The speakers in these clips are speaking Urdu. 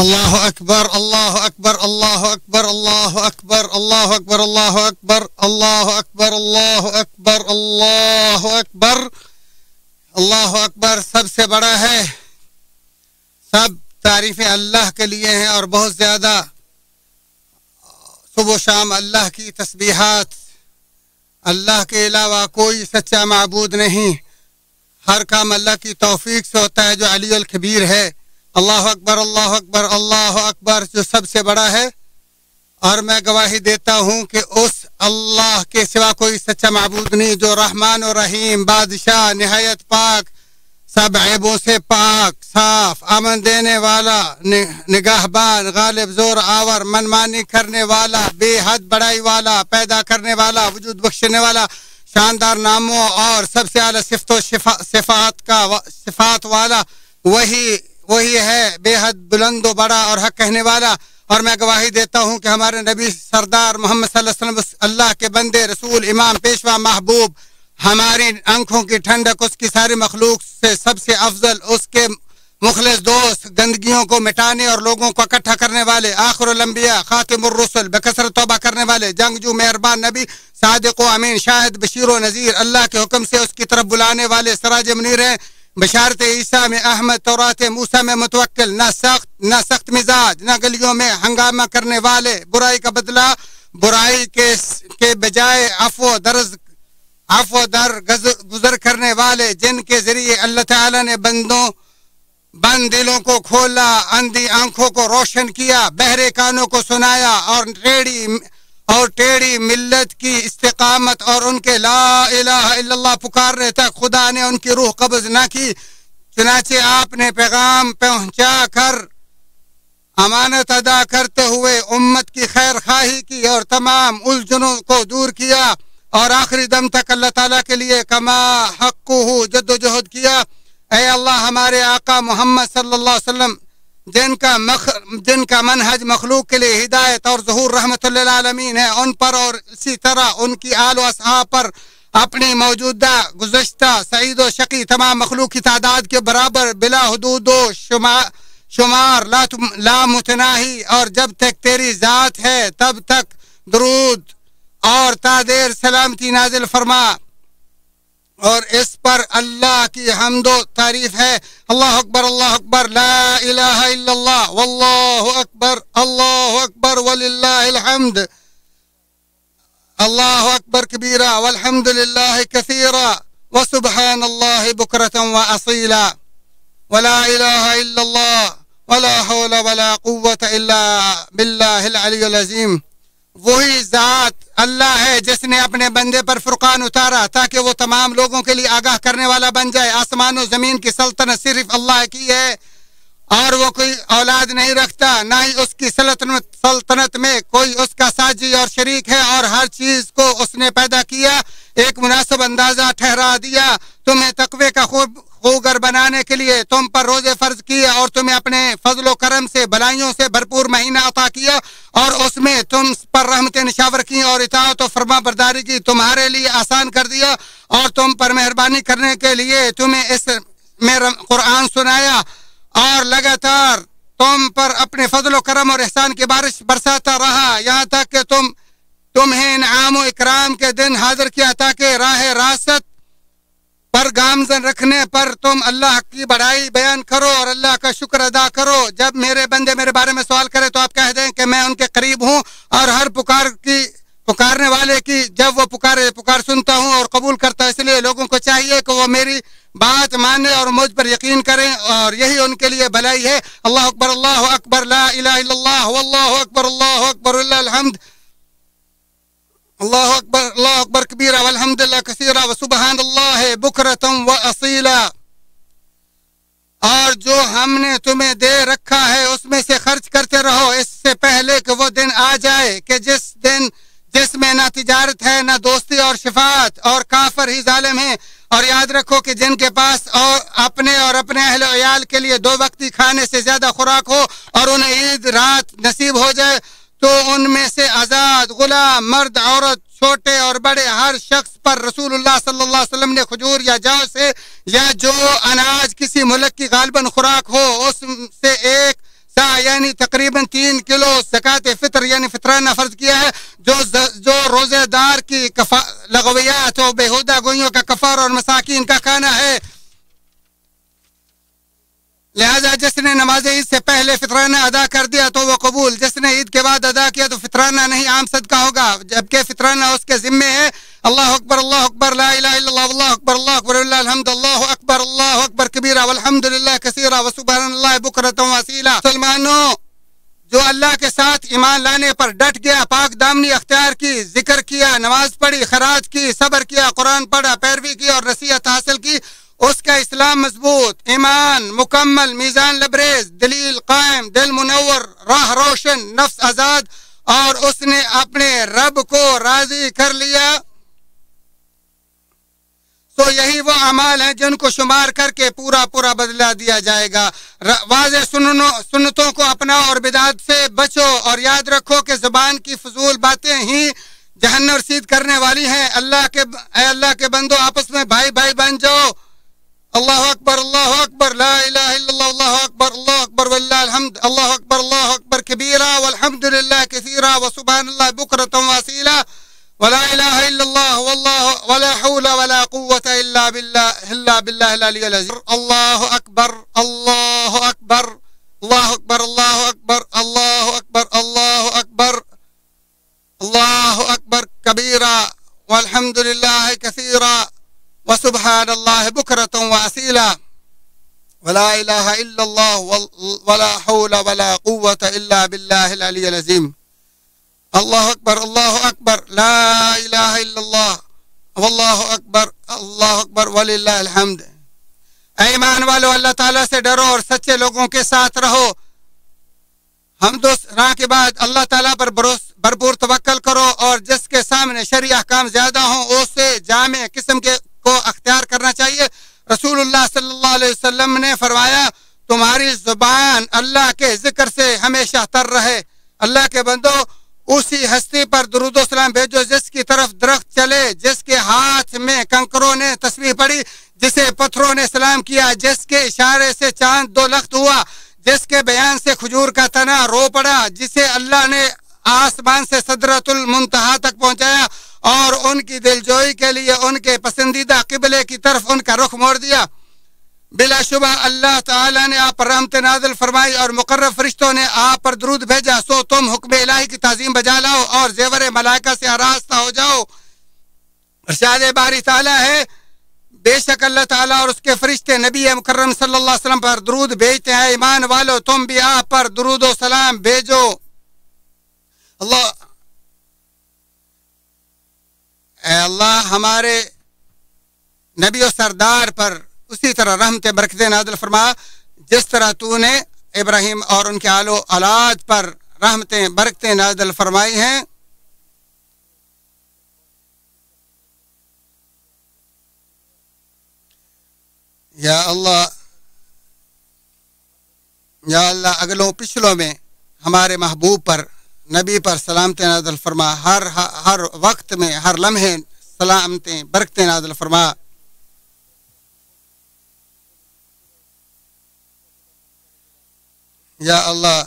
الله أكبر الله أكبر الله أكبر الله أكبر الله أكبر الله أكبر الله أكبر الله أكبر الله أكبر الله أكبر سب سے بڑا ہے. سب تعریفیں اللہ کے لیے ہیں اور بہت زیادہ. صبح و شام اللہ کی تسبیحات. اللہ کے علاوہ کوئی سچا معبود نہیں. ہر کام اللہ کی توفیق سے ہوتا ہے جو علی الکبیر ہے. اللہ اکبر اللہ اکبر جو سب سے بڑا ہے. اور میں گواہی دیتا ہوں کہ اس اللہ کے سوا کوئی سچا معبود نہیں جو رحمان و رحیم، بادشاہ، نہایت پاک، سب عیبوں سے پاک، صاف، امن دینے والا، نگہبان، غالب، زور آور، منمانی کرنے والا، بے حد بڑائی والا، پیدا کرنے والا، وجود بخشنے والا، شاندار ناموں اور سب سے اعلیٰ صفت و صفات والا وہی ہے، بے حد بلند و بڑا اور حق کہنے والا. اور میں گواہی دیتا ہوں کہ ہمارے نبی سردار محمد صلی اللہ علیہ وسلم اللہ کے بندے، رسول، امام، پیشوا، محبوب، ہماری آنکھوں کی ٹھنڈک، اس کی ساری مخلوق سے سب سے افضل، اس کے مخلص دوست، گندگیوں کو مٹانے اور لوگوں کو اکٹھا کرنے والے، آخر الانبیاء، خاتم الرسل، بکثرت توبہ کرنے والے، جنگجو، مہربان نبی، صادق و امین، شاہد، بشیر و نذیر، اللہ کے حکم سے اس کی طرف بلانے والے، سراج منیر ہیں. بشارت عیسیٰ میں احمد، تورات موسیٰ میں متوکل، نہ سخت مزاج، نہ گلیوں میں ہنگامہ کرنے والے، برائی کا بدلہ برائی کے بجائے عفو در گزر کرنے والے، جن کے ذریعے اللہ تعالیٰ نے بند دلوں کو کھولا، اندھی آنکھوں کو روشن کیا، بہرے کانوں کو سنایا، اور ٹیڑھی ملت کی استقامت اور ان کے لا الہ الا اللہ پکارنے تک خدا نے ان کی روح قبض نہ کی. چنانچہ آپ نے پیغام پہنچا کر امانت ادا کرتے ہوئے امت کی خیر خواہی کی اور تمام الجھنوں کو دور کیا اور آخری دم تک اللہ تعالیٰ کے لیے کما حقہ جد و جہد کیا. اے اللہ، ہمارے آقا محمد صلی اللہ علیہ وسلم جن کا منہج مخلوق کے لیے ہدایت اور ظہور رحمت للعالمین ہے، ان پر اور اسی طرح ان کی آل و اصحاب پر اپنی موجودہ، گزشتہ، سعید و شقی تمام مخلوق کی تعداد کے برابر بلا حدود و شمار لا متناہی اور جب تک تیری ذات ہے تب تک درود اور تادیر سلامتی نازل فرما. اور اس پر اللہ کی حمد و تعریف ہے. اللہ اکبر لا الہ الا اللہ واللہ اکبر وللہ الحمد. اللہ اکبر کبیرہ والحمد للہ کثیرہ وسبحان اللہ بکرۃ واصیلا ولا الہ الا اللہ ولا حول ولا قوة الا باللہ العلی العظیم. وہی ذات اللہ ہے جس نے اپنے بندے پر فرقان اتارا تاکہ وہ تمام لوگوں کے لیے آگاہ کرنے والا بن جائے. آسمان و زمین کی سلطنت صرف اللہ کی ہے اور وہ کوئی اولاد نہیں رکھتا، نہ ہی اس کی سلطنت میں کوئی اس کا ساجی اور شریک ہے، اور ہر چیز کو اس نے پیدا کیا، ایک مناسب اندازہ ٹھہرا دیا. تمہیں تقوی کا خوگر بنانے کے لیے تم پر پر روزے فرض کیے اور تمہیں اپنے فضل و کرم سے بلائیوں سے بھرپور مہینہ عطا کیا اور اس میں تم پر رحمتیں نشاور کی اور اطاعت و فرما برداری کی تمہارے لیے آسان کر دیا اور تم پر مہربانی کرنے کے لیے تمہیں اس میں قرآن سنایا اور لگاتار تم پر اپنے فضل و کرم اور احسان کی بارش برساتا رہا یہاں تک کہ تمہیں انعام و اکرام کے دن حاضر کیا تاکہ راہ راست پر گامزن رکھنے پر تم اللہ کی بڑائی بیان کرو اور اللہ کا شکر ادا کرو. جب میرے بندے میرے بارے میں سوال کرے تو آپ کہہ دیں کہ میں ان کے قریب ہوں اور ہر پکارنے والے کی جب وہ پکار سنتا ہوں اور قبول کرتا. اس لیے لوگوں کو چاہیے کہ وہ میری بات مانے اور مجھ پر یقین کریں اور یہی ان کے لیے بھلائی ہے. اللہ اکبر لا الہ الا اللہ واللہ اکبر وللہ الحمد. اللہ اکبر کبیرہ والحمد للہ کثیرہ وسبحان اللہ بکرۃ واصیلا. اور جو ہم نے تمہیں دے رکھا ہے اس میں سے خرچ کرتے رہو اس سے پہلے کہ وہ دن آ جائے کہ جس میں نہ تجارت ہے نہ دوستی اور شفاعت اور کافر ہی ظالم ہیں. اور یاد رکھو کہ جن کے پاس اپنے اور اپنے اہل و عیال کے لیے 2 وقتی کھانے سے زیادہ خوراک ہو اور انہیں عید رات نصیب ہو جائے تو ان میں سے آزاد غلام مرد عورت چھوٹے اور بڑے ہر شخص پر رسول اللہ صلی اللہ علیہ وسلم نے کھجور یا جو سے یا جو اناج کسی ملک کی غالباً خوراک ہو اس سے 1 سا یعنی تقریباً 3 کلو زکوٰۃ فطر یعنی فطرانہ فرض کیا ہے جو روزے دار کی لغویات و بےہودہ گوئیوں کا کفارہ اور مساکین کا کھانا ہے. لہذا جس نے نماز عید سے پہلے فطرانہ ادا کر دیا تو وہ قبول, جس نے عید کے بعد ادا کیا تو فطرانہ نہیں عام صدقہ ہوگا جبکہ فطرانہ اس کے ذمے ہے. اللہ اکبر لا الہ الا اللہ واللہ اکبر وللہ الحمد. اللہ اکبر کبیرہ والحمد للہ کثیرہ وسبحان اللہ بکرۃ واصیلا. مسلمانوں جو اللہ کے ساتھ ایمان لانے پر ڈٹ گیا, پاک دامنی اختیار کی, ذکر کیا, نماز پڑھی, خراج کی, صبر کیا, قرآن پڑھا, پیروی کی اور نصیحت حاصل کی, اس کا اسلام مضبوط, ایمان مکمل, میزان لبریز, دلیل قائم, دل منور, راہ روشن, نفس آزاد اور اس نے اپنے رب کو راضی کر لیا. تو یہی وہ اعمال ہیں جن کو شمار کر کے پورا بدلہ دیا جائے گا. واضح سنتوں کو اپناؤ اور بدعت سے بچو اور یاد رکھو کہ زبان کی فضول باتیں ہی جہنم رسید کرنے والی ہیں. اے اللہ کے بندو آپس میں بھائی بن جاؤ. اللہ اکبر لا الہ الا اللہ اکبر وللہ الحمد. اللہ اکبر کبیرہ والحمد للہ کثیرہ وسبحان اللہ بکرۃ واصیلا. ولا الہ الا اللہ واللہ ولا حول ولا قوة الا باللہ العلی العظیم. اللہ اکبر اللہ اکبر اللہ اکبر اللہ اکبر اللہ اکبر اللہ اکبر اللہ اکبر کبیرہ والحمد للہ کثیرہ وسبحان اللہ بکرۃ واصیلا. ولا الہ الا اللہ ولا حول ولا قوة الا باللہ العلی العظیم. اللہ اکبر لا الہ الا اللہ اللہ اکبر وللہ الحمد. اے ایمان والو اللہ تعالیٰ سے ڈرو اور سچے لوگوں کے ساتھ رہو. حمد و ثنا کے بعد اللہ تعالیٰ پر بھرپور توکل کرو اور جس کے سامنے شرعی احکام زیادہ ہوں اسے جامع قسم کو اختیار کرنا چاہیے. رسول اللہ صلی اللہ علیہ وسلم نے فرمایا تمہاری زبان اللہ کے ذکر سے ہمیشہ تر رہے. اللہ کے بندو اسی ہستی پر درود و سلام بھیجو جس کی طرف درخت چلے, جس کے ہاتھ میں کنکروں نے تسبیح پڑھی, جسے پتھروں نے سلام کیا, جس کے اشارے سے چاند 2 لخت ہوا, جس کے بیان سے کھجور کا تنا رو پڑا, جسے اللہ نے آسمان سے سدرۃ المنتہا تک پہنچایا اور ان کی دلجوئی کے لیے ان کے پسندیدہ قبلے کی طرف ان کا رخ موڑ دیا. بلا شبہ اللہ تعالیٰ نے آپ پر رحمت نازل فرمائی اور مقرب فرشتوں نے آپ پر درود بھیجا, سو تم حکم الہی کی تعظیم بجا لاؤ اور زیور ملائکہ سے آراستہ ہو جاؤ. ارشاد باری تعالیٰ ہے بے شک اللہ تعالیٰ اور اس کے فرشتے نبی مکرم صلی اللہ علیہ وسلم پر درود بھیجتے ہیں. ایمان والو تم بھی آپ پر درود و سلام بھیجو. اے اللہ ہمارے نبی و سردار پر اسی طرح رحمت برکتیں نازل فرما جس طرح تو نے ابراہیم اور ان کے آل و اولاد پر رحمتیں برکتیں نازل فرمائی ہیں. یا اللہ یا اللہ اگلوں پچھلوں میں ہمارے محبوب پر نبی پر سلامتیں نازل فرما، ہر وقت میں ہر لمحے سلامتیں برکتیں نازل فرما۔ یا اللہ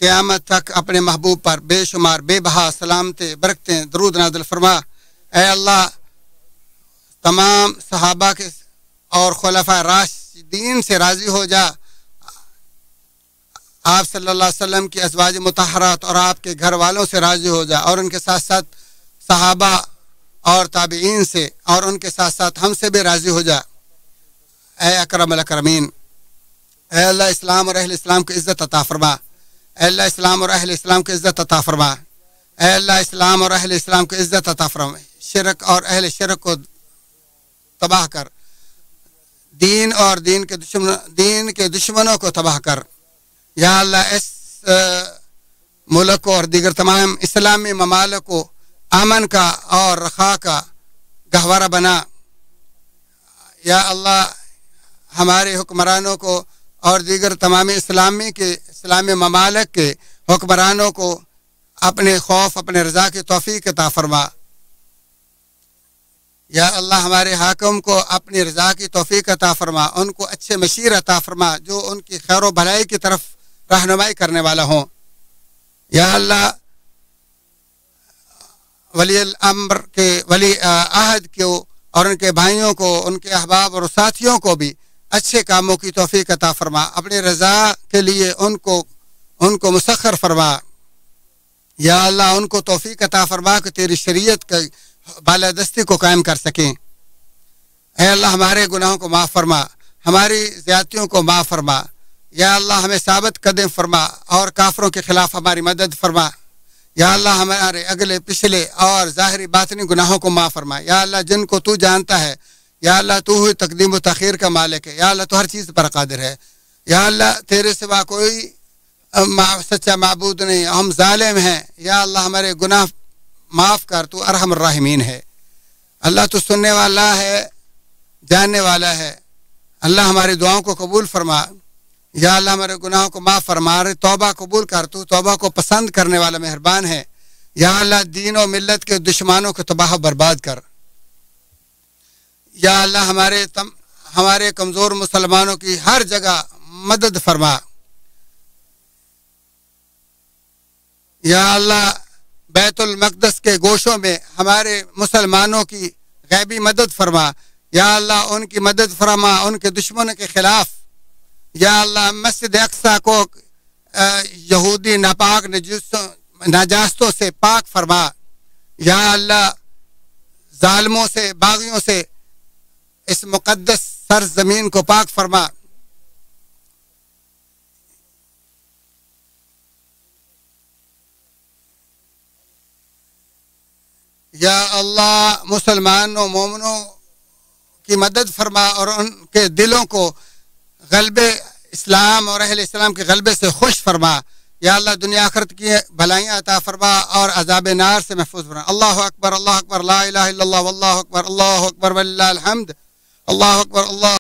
قیامت تک اپنے محبوب پر بے شمار بے بہا سلامتیں برکتیں درود نازل فرما۔ اے اللہ تمام صحابہ کے اور خلفاء راشدین سے راضی ہو جا، آپ صلی اللہ علیہ وسلم کی ازواج مطہرات اور آپ کے گھر والوں سے راضی ہو جا، اور ان کے ساتھ ساتھ صحابہ اور تابعین سے، اور ان کے ساتھ ساتھ ہم سے بھی راضی ہو جا۔ اے اکرم الاکرمین، اے اللہ اسلام اور اہل اسلام کو عزت عطا فرما، اے اللہ اسلام اور اہل اسلام کو عزت عطا فرما، اے اللہ اسلام اور اہل اسلام کو عزت عطا فرما، شرک اور اہل شرک کو تباہ کر، دین اور دین کے دشمنوں کو تباہ کر۔ یا اللہ اس ملک کو اور دیگر تمام اسلامی ممالک کو امن کا اور رخا کا گہوارہ بنا۔ یا اللہ ہمارے حکمرانوں کو اور دیگر تمام اسلامی ممالک کے حکمرانوں کو اپنے خوف اپنے رضا کی توفیق عطا فرما۔ یا اللہ ہمارے حاکم کو اپنی رضا کی توفیق عطا فرما، ان کو اچھے مشیر عطا فرما جو ان کی خیر و بھلائی کی طرف رہنمائی کرنے والا ہوں۔ یا اللہ ولی الامر کے ولی عہد کو اور ان کے بھائیوں کو، ان کے احباب اور ساتھیوں کو بھی اچھے کاموں کی توفیق عطا فرما، اپنی رضا کے لیے ان کو مسخر فرما۔ یا اللہ ان کو توفیق عطا فرما کہ تیری شریعت کی بالادستی کو قائم کر سکیں۔ اے اللہ ہمارے گناہوں کو معاف فرما، ہماری زیادتیوں کو معاف فرما۔ یا اللہ ہمیں ثابت قدم فرما اور کافروں کے خلاف ہماری مدد فرما۔ یا اللہ ہمارے اگلے پچھلے اور ظاہری باطنی گناہوں کو معاف فرما۔ یا اللہ جن کو تو جانتا ہے، یا اللہ تو ہی تقدیم و تاخیر کا مالک ہے، یا اللہ تو ہر چیز پر قادر ہے۔ یا اللہ تیرے سوا کوئی سچا معبود نہیں، ہم ظالم ہیں۔ یا اللہ ہمارے گناہ معاف کر، تو ارحم الراحمین ہے۔ اللہ تو سننے والا ہے، جاننے والا ہے۔ اللہ ہماری دعاؤں کو قبول فرما۔ یا اللہ ہمارے گناہوں کو معاف فرما، ہماری توبہ قبول کر، تو توبہ کو پسند کرنے والا مہربان ہے۔ یا اللہ دین و ملت کے دشمنوں کو تباہ و برباد کر۔ یا اللہ ہمارے کمزور مسلمانوں کی ہر جگہ مدد فرما۔ یا اللہ بیت المقدس کے گوشوں میں ہمارے مسلمانوں کی غیبی مدد فرما۔ یا اللہ ان کی مدد فرما ان کے دشمنوں کے خلاف۔ یا اللہ مسجد اقصی کو یہودی ناپاک نجاستوں سے پاک فرما۔ یا اللہ ظالموں سے باغیوں سے اس مقدس سرزمین کو پاک فرما۔ یا اللہ مسلمانوں مومنوں کی مدد فرما اور ان کے دلوں کو غلبے اسلام اور اہل اسلام کے غلبے سے خوش فرما۔ یا اللہ دنیا آخرت کی بھلائیاں عطا فرما اور عذاب نار سے محفوظ فرما۔ اللہ اکبر لا الہ الا اللہ واللہ اکبر وللہ الحمد۔ اللہ اکبر اللہ